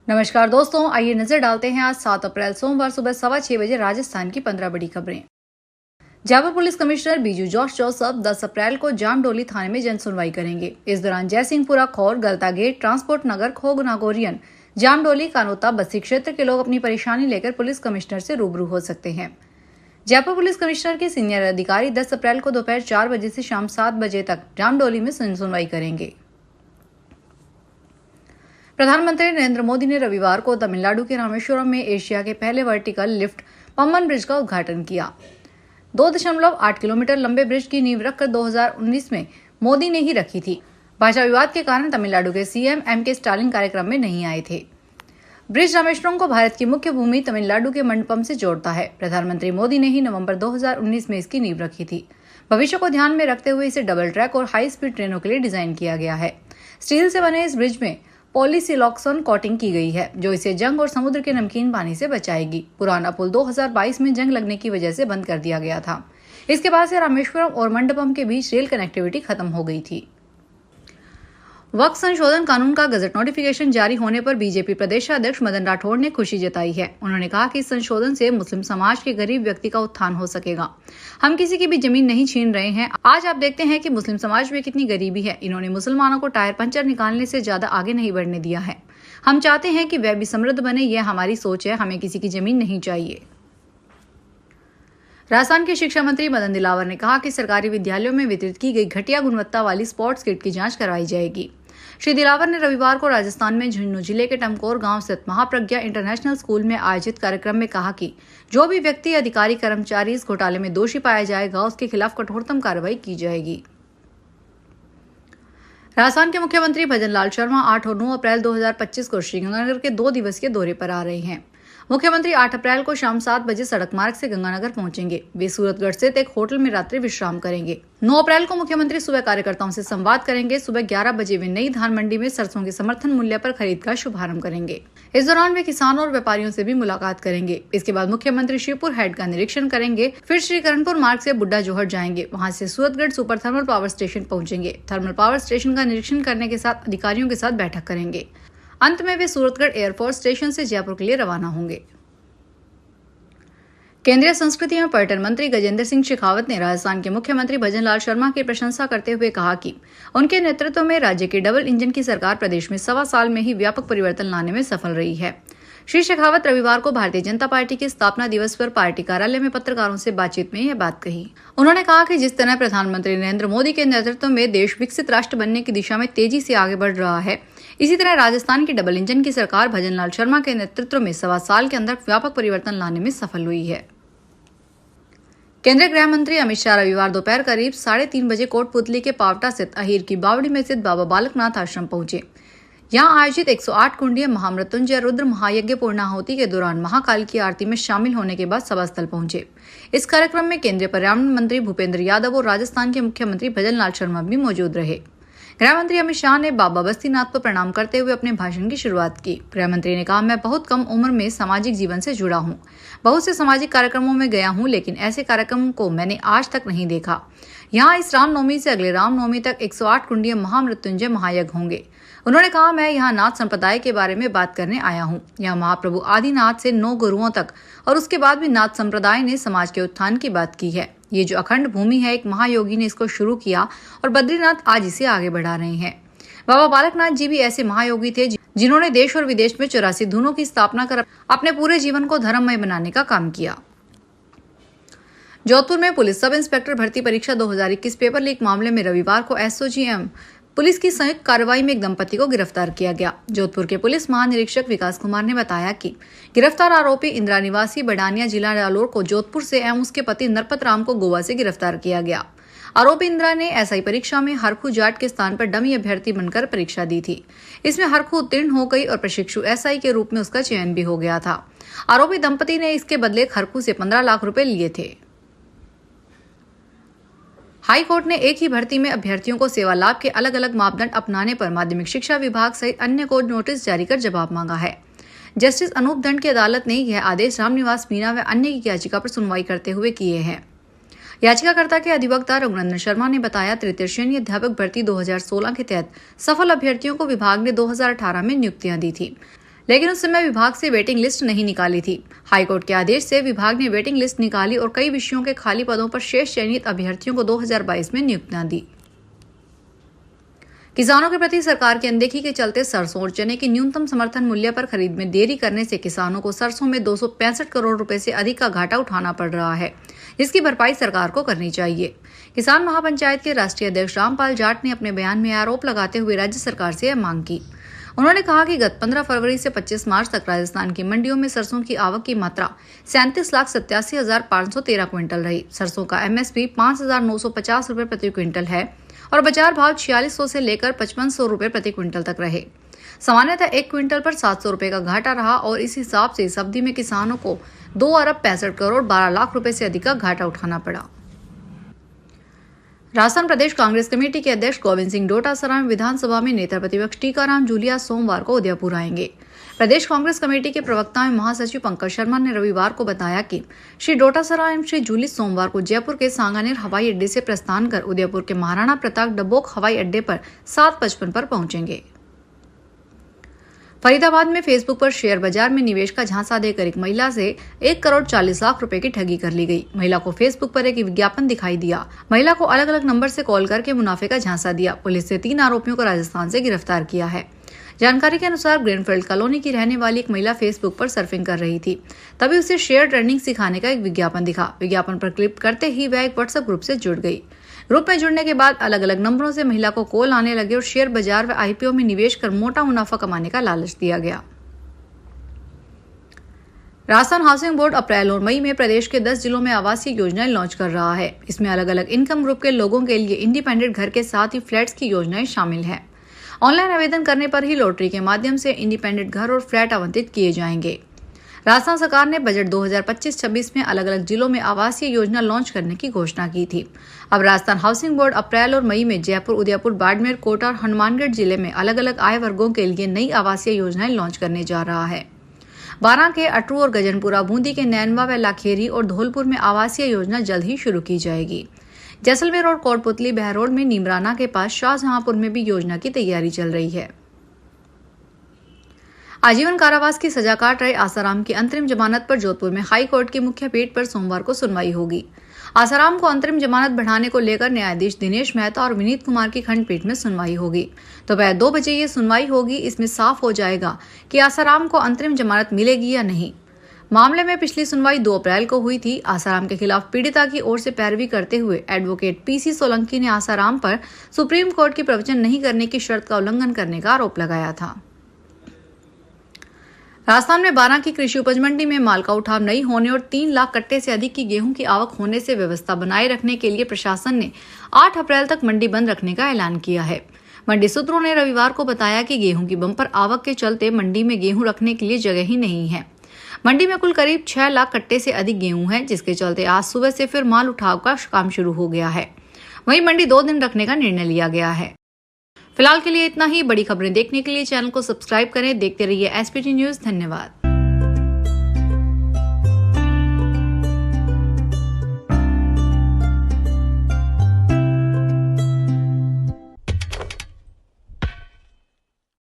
नमस्कार दोस्तों, आइए नजर डालते हैं आज 7 अप्रैल सोमवार सुबह 6:15 बजे राजस्थान की 15 बड़ी खबरें। Jaipur police commissioner Biju George Joseph 10 अप्रैल को जामडोली थाने में जन सुनवाई करेंगे। इस दौरान जयसिंहपुरा, खौर, गलता गेट, ट्रांसपोर्ट नगर, खोग नागौरियन, जामडोली, कानोता, बस्सी क्षेत्र के लोग अपनी परेशानी लेकर पुलिस कमिश्नर से रूबरू हो सकते हैं। जयपुर पुलिस कमिश्नर के सीनियर अधिकारी 10 अप्रैल को दोपहर 4 बजे से शाम 7 बजे तक जामडोली में सुनवाई करेंगे। प्रधानमंत्री नरेंद्र मोदी ने रविवार को तमिलनाडु के रामेश्वरम में एशिया के पहले वर्टिकल लिफ्ट पम्बन ब्रिज का उद्घाटन किया। 2.8 किलोमीटर लंबे ब्रिज की नींव रखकर 2019 में मोदी ने ही रखी थी। भाषा विवाद के कारण तमिलनाडु के सीएम एम.के. स्टालिन कार्यक्रम में नहीं आए थे। ब्रिज रामेश्वरम को भारत की मुख्य भूमि तमिलनाडु के मंडपम से जोड़ता है। प्रधानमंत्री मोदी ने ही नवंबर 2019 में इसकी नींव रखी थी। भविष्य को ध्यान में रखते हुए इसे डबल ट्रैक और हाई स्पीड ट्रेनों के लिए डिजाइन किया गया है। स्टील से बने इस ब्रिज में पॉलीसिलॉक्सन कोटिंग की गई है, जो इसे जंग और समुद्र के नमकीन पानी से बचाएगी। पुराना पुल 2022 में जंग लगने की वजह से बंद कर दिया गया था। इसके बाद से रामेश्वरम और मंडपम के बीच रेल कनेक्टिविटी खत्म हो गई थी। वक्फ संशोधन कानून का गजट नोटिफिकेशन जारी होने पर बीजेपी प्रदेशाध्यक्ष मदन राठौड़ ने खुशी जताई है। उन्होंने कहा कि इस संशोधन से मुस्लिम समाज के गरीब व्यक्ति का उत्थान हो सकेगा। हम किसी की भी जमीन नहीं छीन रहे हैं। आज आप देखते हैं कि मुस्लिम समाज में कितनी गरीबी है। इन्होंने मुसलमानों को टायर पंचर निकालने से ज्यादा आगे नहीं बढ़ने दिया है। हम चाहते हैं कि वह भी समृद्ध बने, यह हमारी सोच है। हमें किसी की जमीन नहीं चाहिए। राजस्थान के शिक्षा मंत्री मदन दिलावर ने कहा कि सरकारी विद्यालयों में वितरित की गई घटिया गुणवत्ता वाली स्पोर्ट्स किट की जांच करवाई जाएगी। श्री दिलावर ने रविवार को राजस्थान में झुंझुनू जिले के टमकोर गांव स्थित महाप्रज्ञा इंटरनेशनल स्कूल में आयोजित कार्यक्रम में कहा कि जो भी व्यक्ति, अधिकारी, कर्मचारी इस घोटाले में दोषी पाया जाएगा, उसके खिलाफ कठोरतम कार्रवाई की जाएगी। राजस्थान के मुख्यमंत्री भजन लाल शर्मा 8 और 9 अप्रैल 2025 को श्रीगंगानगर के 2 दिवसीय दौरे पर आ रहे हैं। मुख्यमंत्री 8 अप्रैल को शाम 7 बजे सड़क मार्ग से गंगानगर पहुंचेंगे। वे सूरतगढ़ स्थित एक होटल में रात्रि विश्राम करेंगे। 9 अप्रैल को मुख्यमंत्री सुबह कार्यकर्ताओं से संवाद करेंगे। सुबह 11 बजे वे नई धान मंडी में सरसों के समर्थन मूल्य पर खरीद का शुभारंभ करेंगे। इस दौरान वे किसानों और व्यापारियों से भी मुलाकात करेंगे। इसके बाद मुख्यमंत्री शिवपुर हेड का निरीक्षण करेंगे। फिर श्रीकरणपुर मार्ग से बुड्ढा जोहर जाएंगे। वहां से Suratgarh super thermal power station पहुंचेंगे। थर्मल पावर स्टेशन का निरीक्षण करने के साथ अधिकारियों के साथ बैठक करेंगे। अंत में वे सूरतगढ़ एयरफोर्स स्टेशन से जयपुर के लिए रवाना होंगे। केंद्रीय संस्कृति एवं पर्यटन मंत्री गजेंद्र सिंह शेखावत ने राजस्थान के मुख्यमंत्री भजन लाल शर्मा की प्रशंसा करते हुए कहा कि उनके नेतृत्व में राज्य की डबल इंजन की सरकार प्रदेश में 1.25 साल में ही व्यापक परिवर्तन लाने में सफल रही है। श्री शेखावत रविवार को भारतीय जनता पार्टी के स्थापना दिवस पर पार्टी कार्यालय में पत्रकारों से बातचीत में यह बात कही। उन्होंने कहा कि जिस तरह प्रधानमंत्री नरेंद्र मोदी के नेतृत्व में देश विकसित राष्ट्र बनने की दिशा में तेजी से आगे बढ़ रहा है, इसी तरह राजस्थान की डबल इंजन की सरकार भजन लाल शर्मा के नेतृत्व में 1.25 साल के अंदर व्यापक परिवर्तन लाने में सफल हुई है। केंद्रीय गृह मंत्री अमित शाह रविवार दोपहर करीब 3:30 बजे कोटपुतली के पावटा स्थित अहीर की बावड़ी में स्थित बाबा बालकनाथ आश्रम पहुंचे। यहां आयोजित 108 कुंडीय महामृत्युंजय रुद्र महायज्ञ पूर्णाहुति के दौरान महाकाल की आरती में शामिल होने के बाद सभा स्थल पहुंचे। इस कार्यक्रम में केंद्रीय पर्यावरण मंत्री भूपेंद्र यादव और राजस्थान के मुख्यमंत्री भजन लाल शर्मा भी मौजूद रहे। गृह मंत्री अमित शाह ने बाबा बस्तीनाथ पर प्रणाम करते हुए अपने भाषण की शुरुआत की। गृह मंत्री ने कहा, मैं बहुत कम उम्र में सामाजिक जीवन से जुड़ा हूं। बहुत से सामाजिक कार्यक्रमों में गया हूं, लेकिन ऐसे कार्यक्रम को मैंने आज तक नहीं देखा। यहाँ इस रामनवमी से अगले रामनवमी तक 108 कुंडीय महामृत्युंजय महायज्ञ होंगे। उन्होंने कहा, मैं यहाँ नाथ संप्रदाय के बारे में बात करने आया हूँ। यहाँ महाप्रभु आदिनाथ से 9 गुरुओं तक और उसके बाद भी नाथ संप्रदाय ने समाज के उत्थान की बात की है। ये जो अखंड भूमि है, एक महायोगी ने इसको शुरू किया और बद्रीनाथ आज इसे आगे बढ़ा रहे हैं। बाबा बालकनाथ जी भी ऐसे महायोगी थे जिन्होंने देश और विदेश में 84 धुनों की स्थापना कर अपने पूरे जीवन को धर्ममय बनाने का काम किया। जोधपुर में पुलिस सब इंस्पेक्टर भर्ती परीक्षा 2021 पेपर लीक मामले में रविवार को एसओजीएम पुलिस की संयुक्त कार्रवाई में एक दंपति को गिरफ्तार किया गया। जोधपुर के पुलिस महानिरीक्षक विकास कुमार ने बताया कि गिरफ्तार आरोपी इंदिरा निवासी बडानिया जिला जालोर को जोधपुर से एवं उसके पति नरपत राम को गोवा से गिरफ्तार किया गया। आरोपी इंदिरा ने एसआई परीक्षा में हरखू जाट के स्थान पर डमी अभ्यर्थी बनकर परीक्षा दी थी। इसमें हरखू उत्तीर्ण हो गई और प्रशिक्षु एसआई के रूप में उसका चयन भी हो गया था। आरोपी दंपति ने इसके बदले हरखू से 15 लाख रुपए लिए थे। हाई कोर्ट ने एक ही भर्ती में अभ्यर्थियों को सेवा लाभ के अलग अलग मापदंड अपनाने पर माध्यमिक शिक्षा विभाग सहित अन्य को नोटिस जारी कर जवाब मांगा है। जस्टिस अनूप दंड की अदालत ने यह आदेश रामनिवास मीणा व अन्य की याचिका पर सुनवाई करते हुए किए हैं। याचिकाकर्ता के अधिवक्ता रघुनंदन शर्मा ने बताया, तृतीय श्रेणी अध्यापक भर्ती 2016 के तहत सफल अभ्यर्थियों को विभाग ने 2018 में नियुक्तियां दी थी, लेकिन उस समय विभाग से वेटिंग लिस्ट नहीं निकाली थी। हाईकोर्ट के आदेश से विभाग ने वेटिंग लिस्ट निकाली और कई विषयों के खाली पदों पर शेष चयनित अभ्यर्थियों को 2022 में नियुक्तियां दी। किसानों के प्रति सरकार की अनदेखी के चलते सरसों और चने के न्यूनतम समर्थन मूल्य पर खरीद में देरी करने से किसानों को सरसों में 265 करोड़ रुपए से अधिक का घाटा उठाना पड़ रहा है, जिसकी भरपाई सरकार को करनी चाहिए। किसान महापंचायत के राष्ट्रीय अध्यक्ष रामपाल जाट ने अपने बयान में आरोप लगाते हुए राज्य सरकार से यह मांग की। उन्होंने कहा कि गत 15 फरवरी से 25 मार्च तक राजस्थान की मंडियों में सरसों की आवक की मात्रा 37,87,513 क्विंटल रही। सरसों का MSP 5,950 रुपए प्रति क्विंटल है और बाजार भाव 4600 से लेकर 5500 रुपए प्रति क्विंटल तक रहे। सामान्यतः 1 क्विंटल पर 700 रुपए का घाटा रहा और इस हिसाब से इस अवधि में किसानों को 2 अरब 65 करोड़ 12 लाख रुपए से अधिक का घाटा उठाना पड़ा। राजस्थान प्रदेश कांग्रेस कमेटी के अध्यक्ष गोविंद सिंह डोटासरा विधानसभा में नेता प्रतिपक्ष टीकाराम जूलिया सोमवार को उदयपुर आएंगे। प्रदेश कांग्रेस कमेटी के प्रवक्ता एवं महासचिव पंकज शर्मा ने रविवार को बताया कि श्री डोटासरा एवं श्री जूली सोमवार को जयपुर के सांगानेर हवाई अड्डे से प्रस्थान कर उदयपुर के महाराणा प्रताप डबोक हवाई अड्डे पर 7:55 पर पहुंचेंगे। फरीदाबाद में फेसबुक पर शेयर बाजार में निवेश का झांसा देकर एक महिला से 1 करोड़ 40 लाख रुपए की ठगी कर ली गई। महिला को फेसबुक पर एक विज्ञापन दिखाई दिया। महिला को अलग अलग नंबर से कॉल करके मुनाफे का झांसा दिया। पुलिस ने 3 आरोपियों को राजस्थान से गिरफ्तार किया है। जानकारी के अनुसार ग्रीनफील्ड कॉलोनी की रहने वाली एक महिला फेसबुक पर सर्फिंग कर रही थी, तभी उसे शेयर ट्रेडिंग सिखाने का एक विज्ञापन दिखा। विज्ञापन पर क्लिक करते ही वह एक व्हाट्सएप ग्रुप से जुड़ गई। ग्रुप में जुड़ने के बाद अलग अलग नंबरों से महिला को कॉल आने लगे और शेयर बाजार व IPO में निवेश कर मोटा मुनाफा कमाने का लालच दिया गया। राजस्थान हाउसिंग बोर्ड अप्रैल और मई में प्रदेश के 10 जिलों में आवासीय योजनाएं लॉन्च कर रहा है। इसमें अलग अलग इनकम ग्रुप के लोगों के लिए इंडिपेंडेंट घर के साथ ही फ्लैट्स की योजनाएं शामिल है। ऑनलाइन आवेदन करने पर ही लॉटरी के माध्यम से इंडिपेंडेंट घर और फ्लैट आवंटित किए जाएंगे। राजस्थान सरकार ने बजट 2025-26 में अलग अलग जिलों में आवासीय योजना लॉन्च करने की घोषणा की थी। अब राजस्थान हाउसिंग बोर्ड अप्रैल और मई में जयपुर, उदयपुर, बाड़मेर, कोटा और हनुमानगढ़ जिले में अलग अलग आय वर्गों के लिए नई आवासीय योजनाएं लॉन्च करने जा रहा है। बारां के अटरू और गजनपुरा, बूंदी के नैनवा व लाखेरी और धौलपुर में आवासीय योजना जल्द ही शुरू की जाएगी। जैसलमेर और कोटपुतली बहरोड में नीमराना के पास शाहजहांपुर में भी योजना की तैयारी चल रही है। आजीवन कारावास की सजा काट रहे आसाराम की अंतरिम जमानत पर जोधपुर में हाई कोर्ट की मुख्य पीठ पर सोमवार को सुनवाई होगी। आसाराम को अंतरिम जमानत बढ़ाने को लेकर न्यायाधीश दिनेश मेहता और विनीत कुमार की खंडपीठ में सुनवाई होगी। दोपहर 2 बजे ये सुनवाई होगी। इसमें साफ हो जाएगा कि आसाराम को अंतरिम जमानत मिलेगी या नहीं। मामले में पिछली सुनवाई 2 अप्रैल को हुई थी। आसाराम के खिलाफ पीड़िता की ओर से पैरवी करते हुए एडवोकेट PC सोलंकी ने आसाराम पर सुप्रीम कोर्ट की प्रवचन नहीं करने की शर्त का उल्लंघन करने का आरोप लगाया था। राजस्थान में 12 की कृषि उपज मंडी में माल का उठाव नहीं होने और 3 लाख कट्टे से अधिक की गेहूं की आवक होने से व्यवस्था बनाए रखने के लिए प्रशासन ने 8 अप्रैल तक मंडी बंद रखने का ऐलान किया है। मंडी सूत्रों ने रविवार को बताया कि गेहूं की बम्पर आवक के चलते मंडी में गेहूं रखने के लिए जगह ही नहीं है। मंडी में कुल करीब 6 लाख कट्टे से अधिक गेहूं है, जिसके चलते आज सुबह से फिर माल उठाव का काम शुरू हो गया है। वहीं मंडी 2 दिन रखने का निर्णय लिया गया है। फिलहाल के लिए इतना ही। बड़ी खबरें देखने के लिए चैनल को सब्सक्राइब करें। देखते रहिए SPT न्यूज। धन्यवाद।